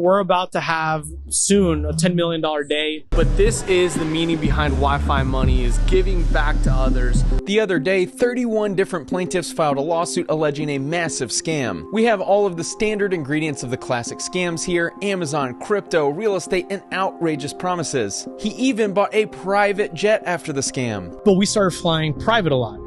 We're about to have soon a $10 million day. But this is the meaning behind Wi-Fi Money, is giving back to others. The other day, 31 different plaintiffs filed a lawsuit alleging a massive scam. We have all of the standard ingredients of the classic scams here: Amazon, crypto, real estate, and outrageous promises. He even bought a private jet after the scam. But we started flying private a lot.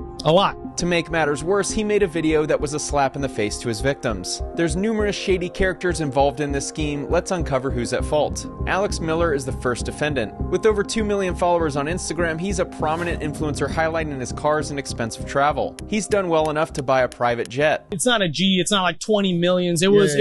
To make matters worse, he made a video that was a slap in the face to his victims. There's numerous shady characters involved in this scheme. Let's uncover who's at fault. Alex Miller is the first defendant. With over 2 million followers on Instagram, he's a prominent influencer highlighting his cars and expensive travel. He's done well enough to buy a private jet. It's not a G, it's not like 20 millions. It was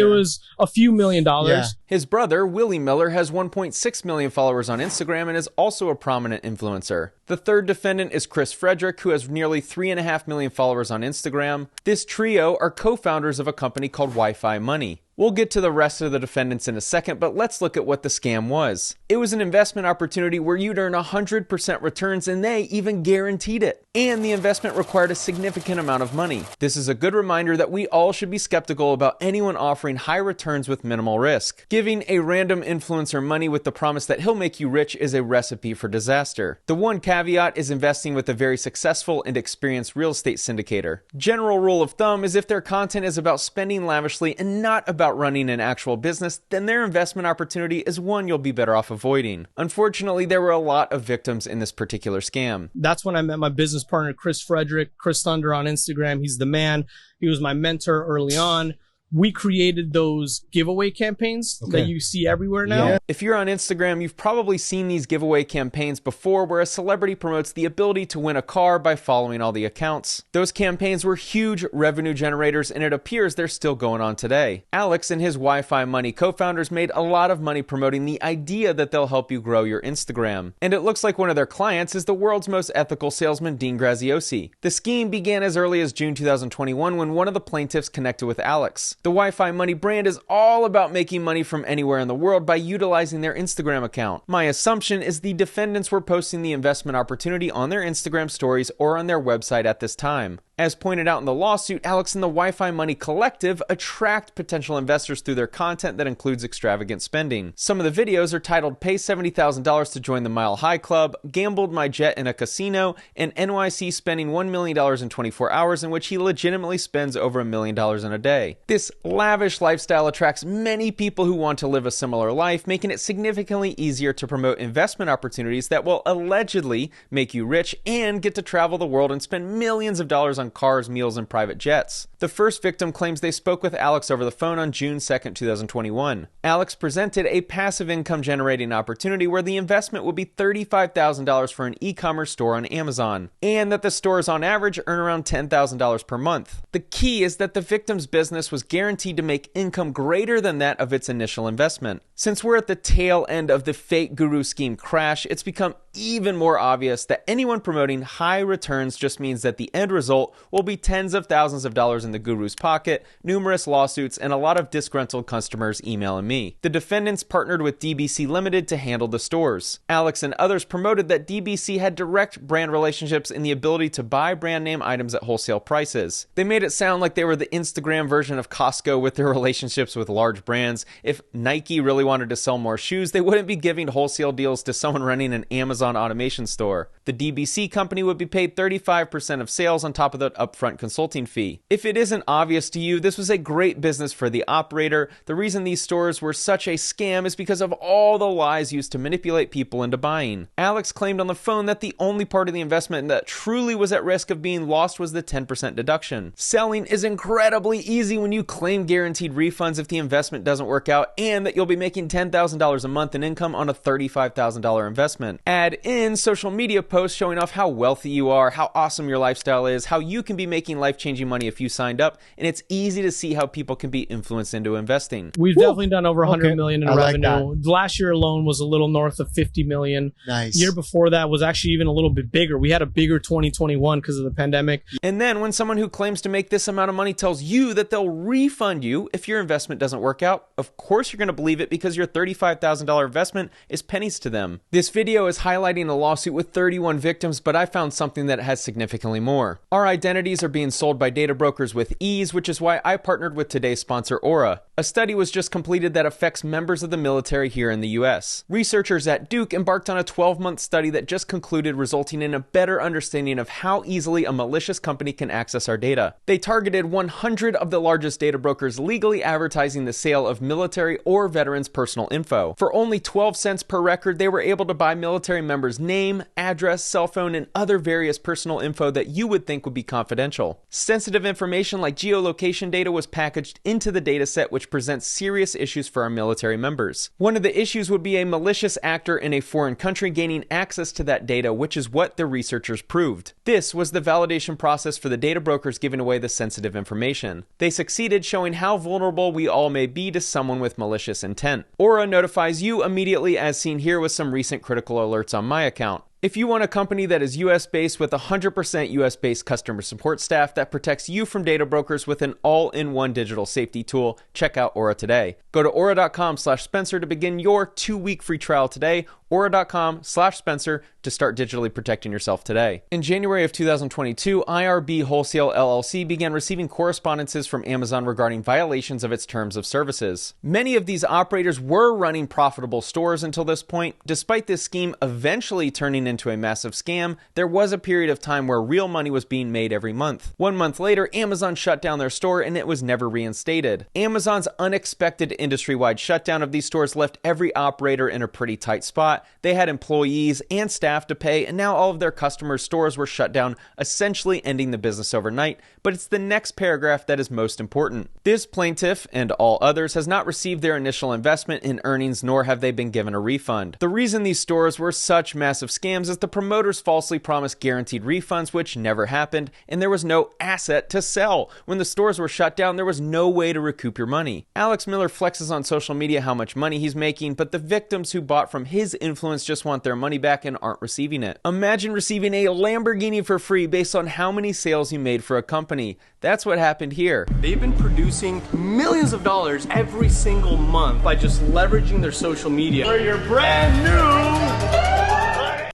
a few $1 million. His brother, Willie Miller, has 1.6 million followers on Instagram and is also a prominent influencer. The third defendant is Chris Frederick, who has nearly 3.5 million followers on Instagram. This trio are co-founders of a company called Wifi Money. We'll get to the rest of the defendants in a second, but let's look at what the scam was. It was an investment opportunity where you'd earn 100% returns, and they even guaranteed it. And the investment required a significant amount of money. This is a good reminder that we all should be skeptical about anyone offering high returns with minimal risk. Giving a random influencer money with the promise that he'll make you rich is a recipe for disaster. The one caveat is investing with a very successful and experienced real estate syndicator. General rule of thumb is if their content is about spending lavishly and not about running an actual business, then their investment opportunity is one you'll be better off avoiding. Unfortunately, there were a lot of victims in this particular scam. That's when I met my business partner, Chris Frederick, Chris Thunder on Instagram. He's the man. He was my mentor early on. We created those giveaway campaigns that you see everywhere now. Yeah. If you're on Instagram, you've probably seen these giveaway campaigns before where a celebrity promotes the ability to win a car by following all the accounts. Those campaigns were huge revenue generators, and it appears they're still going on today. Alex and his Wi-Fi Money co-founders made a lot of money promoting the idea that they'll help you grow your Instagram. And it looks like one of their clients is the world's most ethical salesman, Dean Graziosi. The scheme began as early as June 2021 when one of the plaintiffs connected with Alex. The Wi-Fi Money brand is all about making money from anywhere in the world by utilizing their Instagram account. My assumption is the defendants were posting the investment opportunity on their Instagram stories or on their website at this time. As pointed out in the lawsuit, Alex and the Wi-Fi Money Collective attract potential investors through their content that includes extravagant spending. Some of the videos are titled "Pay $70,000 to join the Mile High Club," "Gambled my jet in a casino," and "NYC spending $1 million in 24 hours," in which he legitimately spends over $1 million in a day. This lavish lifestyle attracts many people who want to live a similar life, making it significantly easier to promote investment opportunities that will allegedly make you rich and get to travel the world and spend millions of dollars on cars, meals, and private jets. The first victim claims they spoke with Alex over the phone on June 2nd, 2021. Alex presented a passive income generating opportunity where the investment would be $35,000 for an e-commerce store on Amazon, and that the stores on average earn around $10,000 per month. The key is that the victim's business was guaranteed to make income greater than that of its initial investment. Since we're at the tail end of the fake guru scheme crash, it's become even more obvious that anyone promoting high returns just means that the end result will be tens of thousands of dollars in the guru's pocket, numerous lawsuits, and a lot of disgruntled customers emailing me. The defendants partnered with DBC Limited to handle the stores. Alex and others promoted that DBC had direct brand relationships and the ability to buy brand name items at wholesale prices. They made it sound like they were the Instagram version of Costco with their relationships with large brands. If Nike really wanted to sell more shoes, they wouldn't be giving wholesale deals to someone running an Amazon automation store. The DBC company would be paid 35% of sales on top of the upfront consulting fee. If it isn't obvious to you, this was a great business for the operator. The reason these stores were such a scam is because of all the lies used to manipulate people into buying. Alex claimed on the phone that the only part of the investment that truly was at risk of being lost was the 10% deduction. Selling is incredibly easy when you claim guaranteed refunds if the investment doesn't work out, and that you'll be making $10,000 a month in income on a $35,000 investment. Add in social media posts showing off how wealthy you are, how awesome your lifestyle is, how you can be making life-changing money if you signed up, and it's easy to see how people can be influenced into investing. We've definitely done over 100 million in revenue. Last year alone was a little north of 50 million. Nice. Year before that was actually even a little bit bigger. We had a bigger 2021 because of the pandemic. And then when someone who claims to make this amount of money tells you that they'll refund you if your investment doesn't work out, of course you're going to believe it because your $35,000 investment is pennies to them. This video is highlighting highlighting a lawsuit with 31 victims, but I found something that has significantly more. Our identities are being sold by data brokers with ease, which is why I partnered with today's sponsor, Aura. A study was just completed that affects members of the military here in the US. Researchers at Duke embarked on a 12-month study that just concluded, resulting in a better understanding of how easily a malicious company can access our data. They targeted 100 of the largest data brokers legally advertising the sale of military or veterans' personal info. For only 12 cents per record, they were able to buy military members' name, address, cell phone, and other various personal info that you would think would be confidential. Sensitive information like geolocation data was packaged into the data set, which presents serious issues for our military members. One of the issues would be a malicious actor in a foreign country gaining access to that data, which is what the researchers proved. This was the validation process for the data brokers giving away the sensitive information. They succeeded, showing how vulnerable we all may be to someone with malicious intent. Aura notifies you immediately, as seen here with some recent critical alerts on my account. If you want a company that is US-based with 100% US-based customer support staff that protects you from data brokers with an all-in-one digital safety tool, check out Aura today. Go to aura.com/Spencer to begin your 2-week free trial today. Aura.com/Spencer to start digitally protecting yourself today. In January of 2022, IRB Wholesale LLC began receiving correspondences from Amazon regarding violations of its terms of services. Many of these operators were running profitable stores until this point. Despite this scheme eventually turning into a massive scam, there was a period of time where real money was being made every month. 1 month later, Amazon shut down their store and it was never reinstated. Amazon's unexpected industry-wide shutdown of these stores left every operator in a pretty tight spot. They had employees and staff to pay, and now all of their customers' stores were shut down, essentially ending the business overnight. But it's the next paragraph that is most important. This plaintiff, and all others, has not received their initial investment in earnings, nor have they been given a refund. The reason these stores were such massive scams is the promoters falsely promised guaranteed refunds, which never happened, and there was no asset to sell. When the stores were shut down, there was no way to recoup your money. Alex Miller flexes on social media how much money he's making, but the victims who bought from his influence just want their money back and aren't receiving it. Imagine receiving a Lamborghini for free based on how many sales you made for a company. That's what happened here. They've been producing millions of dollars every single month by just leveraging their social media. Where you're brand new.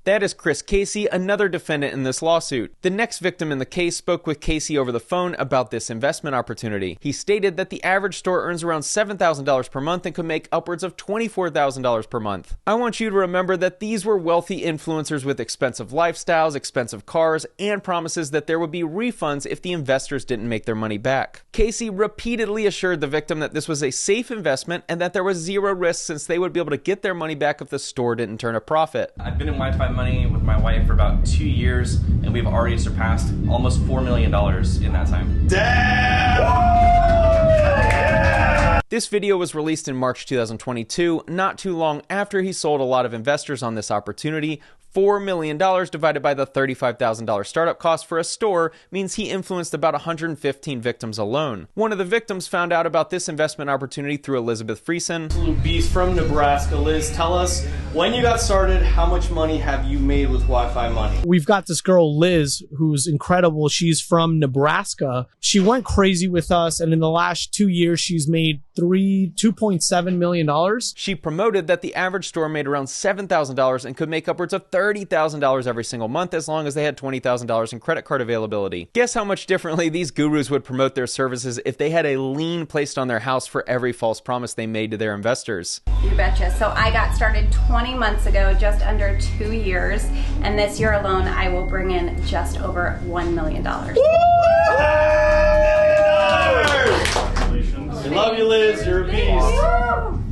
That is Chris Casey, another defendant in this lawsuit. The next victim in the case spoke with Casey over the phone about this investment opportunity. He stated that the average store earns around $7,000 per month and could make upwards of $24,000 per month. I want you to remember that these were wealthy influencers with expensive lifestyles, expensive cars, and promises that there would be refunds if the investors didn't make their money back. Casey repeatedly assured the victim that this was a safe investment and that there was zero risk, since they would be able to get their money back if the store didn't turn a profit. I've been in Wi-Fi Money with my wife for about 2 years, and we've already surpassed almost $4 million in that time. Damn! This video was released in March 2022, not too long after he sold a lot of investors on this opportunity. $4 million divided by the $35,000 startup cost for a store means he influenced about 115 victims alone. One of the victims found out about this investment opportunity through Elizabeth Friesen. Absolute beast from Nebraska. Liz, tell us, when you got started, how much money have you made with Wi-Fi Money? We've got this girl, Liz, who's incredible. She's from Nebraska. She went crazy with us, and in the last 2 years, she's made $2.7 million. She promoted that the average store made around $7,000 and could make upwards of $30,000 every single month as long as they had $20,000 in credit card availability. Guess how much differently these gurus would promote their services if they had a lien placed on their house for every false promise they made to their investors. You betcha. So I got started 20 months ago, just under 2 years, and this year alone I will bring in just over $1 million. We love you, Liz. You're a beast.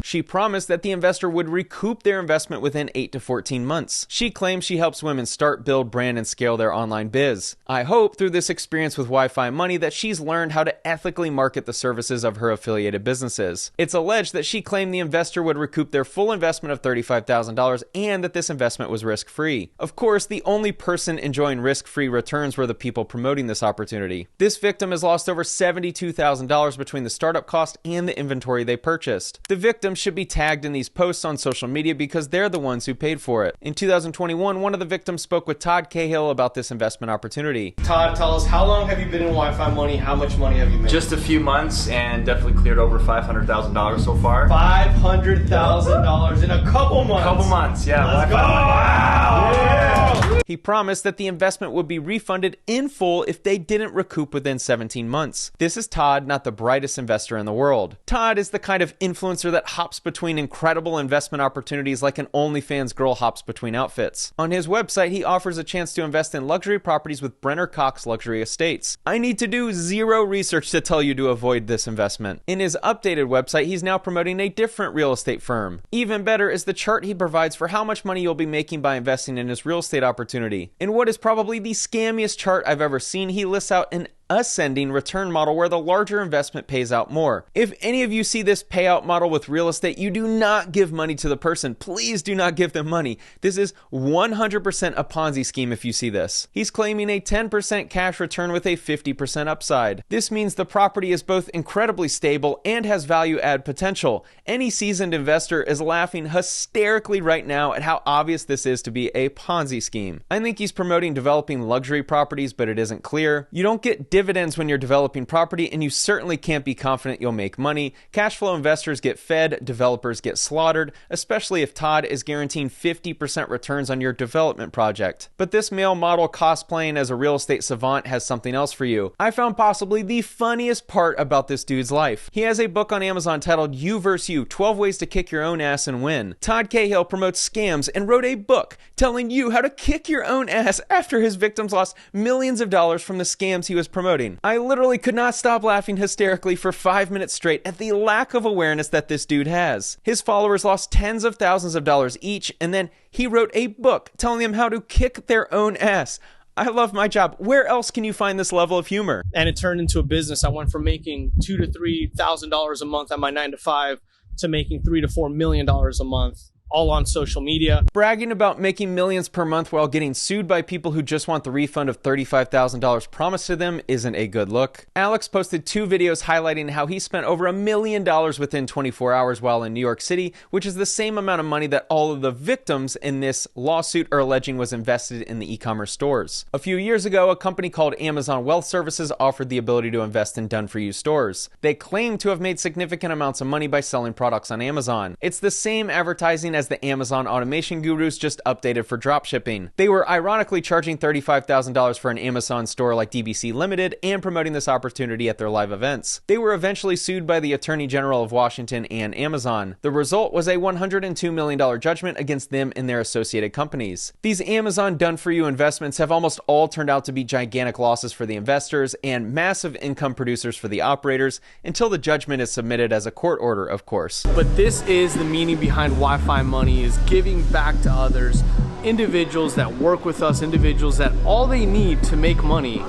She promised that the investor would recoup their investment within 8 to 14 months. She claims she helps women start, build, brand, and scale their online biz. I hope through this experience with Wi-Fi Money that she's learned how to ethically market the services of her affiliated businesses. It's alleged that she claimed the investor would recoup their full investment of $35,000 and that this investment was risk-free. Of course, the only person enjoying risk-free returns were the people promoting this opportunity. This victim has lost over $72,000 between the startup cost and the inventory they purchased. The victim victims should be tagged in these posts on social media because they're the ones who paid for it. In 2021, one of the victims spoke with Todd Cahill about this investment opportunity. Todd, tell us, how long have you been in Wi-Fi Money? How much money have you made? Just a few months and definitely cleared over $500,000 so far. $500,000 in a couple months. Couple months, yeah. Let's go! Wow! Yeah. He promised that the investment would be refunded in full if they didn't recoup within 17 months. This is Todd, not the brightest investor in the world. Todd is the kind of influencer that hops between incredible investment opportunities like an OnlyFans girl hops between outfits. On his website, he offers a chance to invest in luxury properties with Brenner Cox Luxury Estates. I need to do zero research to tell you to avoid this investment. In his updated website, he's now promoting a different real estate firm. Even better is the chart he provides for how much money you'll be making by investing in his real estate opportunity. In what is probably the scammiest chart I've ever seen, he lists out an ascending return model where the larger investment pays out more. If any of you see this payout model with real estate, you do not give money to the person. Please do not give them money. This is 100% a Ponzi scheme if you see this. He's claiming a 10% cash return with a 50% upside. This means the property is both incredibly stable and has value add potential. Any seasoned investor is laughing hysterically right now at how obvious this is to be a Ponzi scheme. I think he's promoting developing luxury properties, but it isn't clear. You don't get dividends when you're developing property, and you certainly can't be confident you'll make money. Cash flow investors get fed, developers get slaughtered, especially if Todd is guaranteeing 50% returns on your development project. But this male model cosplaying as a real estate savant has something else for you. I found possibly the funniest part about this dude's life. He has a book on Amazon titled You vs. You, 12 Ways to Kick Your Own Ass and Win. Todd Cahill promotes scams and wrote a book telling you how to kick your own ass after his victims lost millions of dollars from the scams he was promoting. I literally could not stop laughing hysterically for 5 minutes straight at the lack of awareness that this dude has. His followers lost tens of thousands of dollars each, and then he wrote a book telling them how to kick their own ass. I love my job. Where else can you find this level of humor? And it turned into a business. I went from making $2,000 to $3,000 a month at my 9 to 5 to making $3 to $4 million a month, all on social media. Bragging about making millions per month while getting sued by people who just want the refund of $35,000 promised to them isn't a good look. Alex posted 2 videos highlighting how he spent over $1 million within 24 hours while in New York City, which is the same amount of money that all of the victims in this lawsuit are alleging was invested in the e-commerce stores. A few years ago, a company called Amazon Wealth Services offered the ability to invest in done-for-you stores. They claim to have made significant amounts of money by selling products on Amazon. It's the same advertising as the Amazon automation gurus, just updated for dropshipping. They were ironically charging $35,000 for an Amazon store like DBC Limited and promoting this opportunity at their live events. They were eventually sued by the Attorney General of Washington and Amazon. The result was a $102 million judgment against them and their associated companies. These Amazon done-for-you investments have almost all turned out to be gigantic losses for the investors and massive income producers for the operators until the judgment is submitted as a court order, of course. But this is the meaning behind Wi-Fi Money, is giving back to others, individuals that work with us, individuals that all they need to make money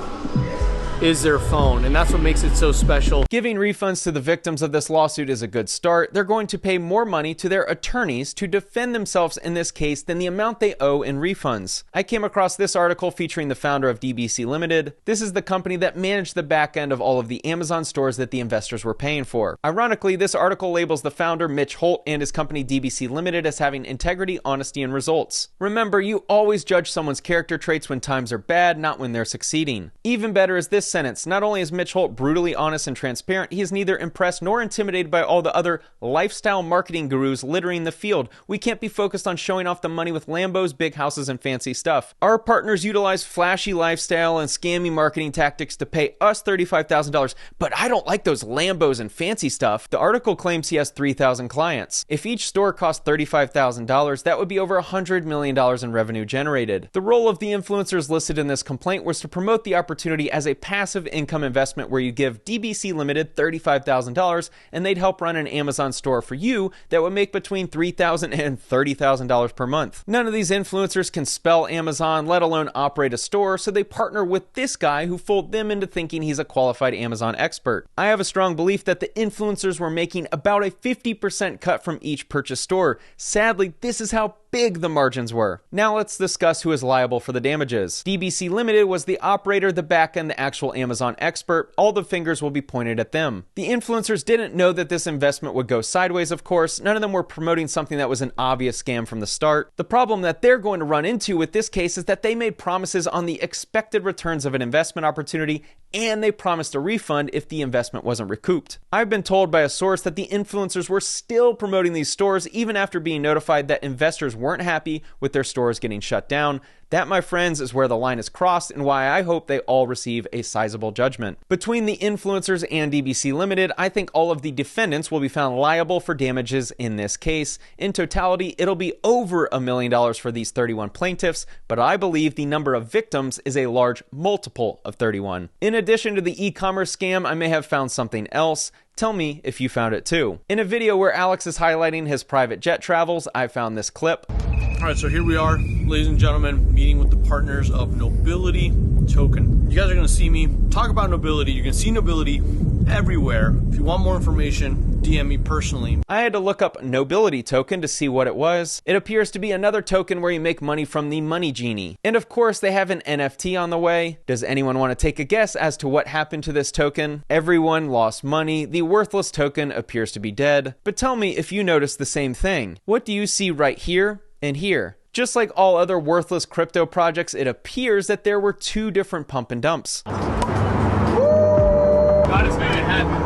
is their phone, and that's what makes it so special. Giving refunds to the victims of this lawsuit is a good start. They're going to pay more money to their attorneys to defend themselves in this case than the amount they owe in refunds. I came across this article featuring the founder of DBC Limited. This is the company that managed the back end of all of the Amazon stores that the investors were paying for. Ironically, this article labels the founder, Mitch Holt, and his company DBC Limited as having integrity, honesty, and results. Remember, you always judge someone's character traits when times are bad, not when they're succeeding. Even better is this sentence. Not only is Mitch Holt brutally honest and transparent, he is neither impressed nor intimidated by all the other lifestyle marketing gurus littering the field. We can't be focused on showing off the money with Lambos, big houses, and fancy stuff. Our partners utilize flashy lifestyle and scammy marketing tactics to pay us $35,000, but I don't like those Lambos and fancy stuff. The article claims he has 3,000 clients. If each store cost $35,000, that would be over $100 million in revenue generated. The role of the influencers listed in this complaint was to promote the opportunity as a passive income investment where you give DBC Limited $35,000 and they'd help run an Amazon store for you that would make between $3,000 and $30,000 per month. None of these influencers can spell Amazon, let alone operate a store, so they partner with this guy who fooled them into thinking he's a qualified Amazon expert. I have a strong belief that the influencers were making about a 50% cut from each purchased store. Sadly, this is how big the margins were. Now let's discuss who is liable for the damages. DBC Limited was the operator, the backend, the actual Amazon expert. All the fingers will be pointed at them. The influencers didn't know that this investment would go sideways, of course. None of them were promoting something that was an obvious scam from the start. The problem that they're going to run into with this case is that they made promises on the expected returns of an investment opportunity, and they promised a refund if the investment wasn't recouped. I've been told by a source that the influencers were still promoting these stores even after being notified that investors weren't happy with their stores getting shut down. That, my friends, is where the line is crossed and why I hope they all receive a sizable judgment. Between the influencers and DBC Limited, I think all of the defendants will be found liable for damages in this case. In totality, it'll be over $1 million for these 31 plaintiffs, but I believe the number of victims is a large multiple of 31. In addition to the e-commerce scam, I may have found something else. Tell me if you found it too. In a video where Alex is highlighting his private jet travels, I found this clip. All right, so here we are, ladies and gentlemen, meeting with the partners of Nobility Token. You guys are gonna see me talk about Nobility. You can see Nobility everywhere. If you want more information, DM me personally. I had to look up Nobility Token to see what it was. It appears to be another token where you make money from the Money Genie. And of course, they have an NFT on the way. Does anyone want to take a guess as to what happened to this token? Everyone lost money. The worthless token appears to be dead. But tell me if you noticed the same thing. What do you see right here and here? Just like all other worthless crypto projects, it appears that there were two different pump and dumps. God is making it happen.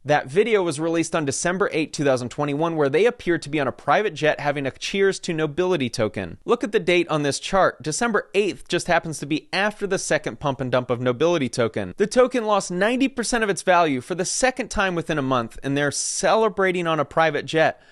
That video was released on December 8, 2021, where they appeared to be on a private jet having a cheers to Nobility token. Look at the date on this chart. December 8th just happens to be after the second pump and dump of Nobility token. The token lost 90% of its value for the second time within a month, and they're celebrating on a private jet.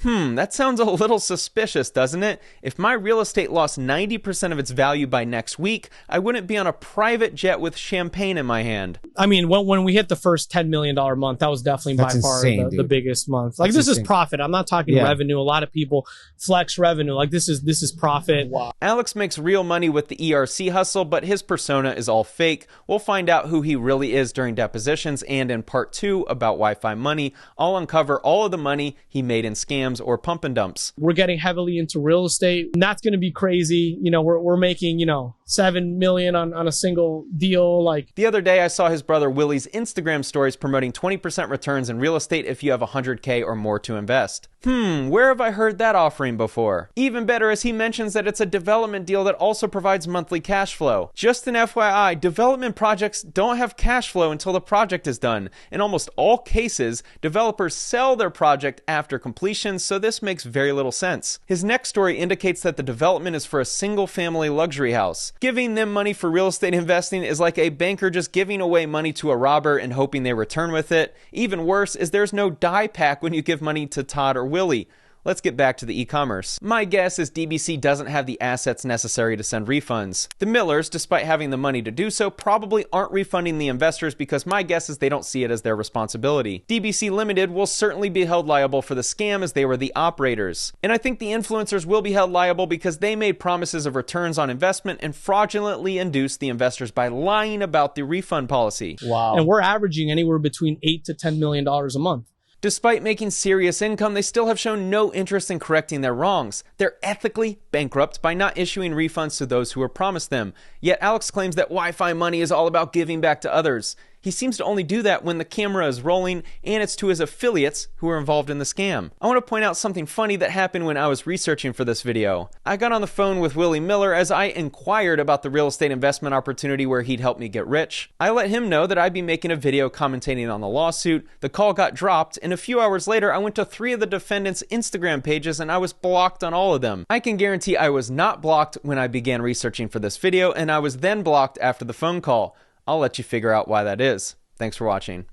That sounds a little suspicious, doesn't it? If my real estate lost 90% of its value by next week, I wouldn't be on a private jet with champagne in my hand. I mean, when we hit the first $10 million month, that was definitely by far the biggest month. Like, this is profit. I'm not talking revenue. A lot of people flex revenue. Like, this is profit. Wow. Alex makes real money with the ERC hustle, but his persona is all fake. We'll find out who he really is during depositions, and in part 2 about Wi-Fi Money, I'll uncover all of the money he made in scams or pump and dumps. We're getting heavily into real estate, and that's going to be crazy. You know, we're making, $7 million on a single deal. Like, the other day I saw his brother Willie's Instagram stories promoting 20% returns in real estate if you have $100K or more to invest. Where have I heard that offering before? Even better is he mentions that it's a development deal that also provides monthly cash flow. Just an FYI, development projects don't have cash flow until the project is done. In almost all cases, developers sell their project after completion, so this makes very little sense. His next story indicates that the development is for a single-family luxury house. Giving them money for real estate investing is like a banker just giving away money to a robber and hoping they return with it. Even worse is there's no die pack when you give money to Todd or Willie. Let's get back to the e-commerce. My guess is DBC doesn't have the assets necessary to send refunds. The Millers, despite having the money to do so, probably aren't refunding the investors because my guess is they don't see it as their responsibility. DBC Limited will certainly be held liable for the scam as they were the operators. And I think the influencers will be held liable because they made promises of returns on investment and fraudulently induced the investors by lying about the refund policy. Wow. And we're averaging anywhere between $8 to $10 million a month. Despite making serious income, they still have shown no interest in correcting their wrongs. They're ethically bankrupt by not issuing refunds to those who were promised them. Yet Alex claims that Wi-Fi Money is all about giving back to others. He seems to only do that when the camera is rolling and it's to his affiliates who are involved in the scam. I want to point out something funny that happened when I was researching for this video. I got on the phone with Willie Miller as I inquired about the real estate investment opportunity where he'd help me get rich. I let him know that I'd be making a video commentating on the lawsuit. The call got dropped, and a few hours later I went to 3 of the defendants' Instagram pages and I was blocked on all of them. I can guarantee I was not blocked when I began researching for this video, and I was then blocked after the phone call. I'll let you figure out why that is. Thanks for watching.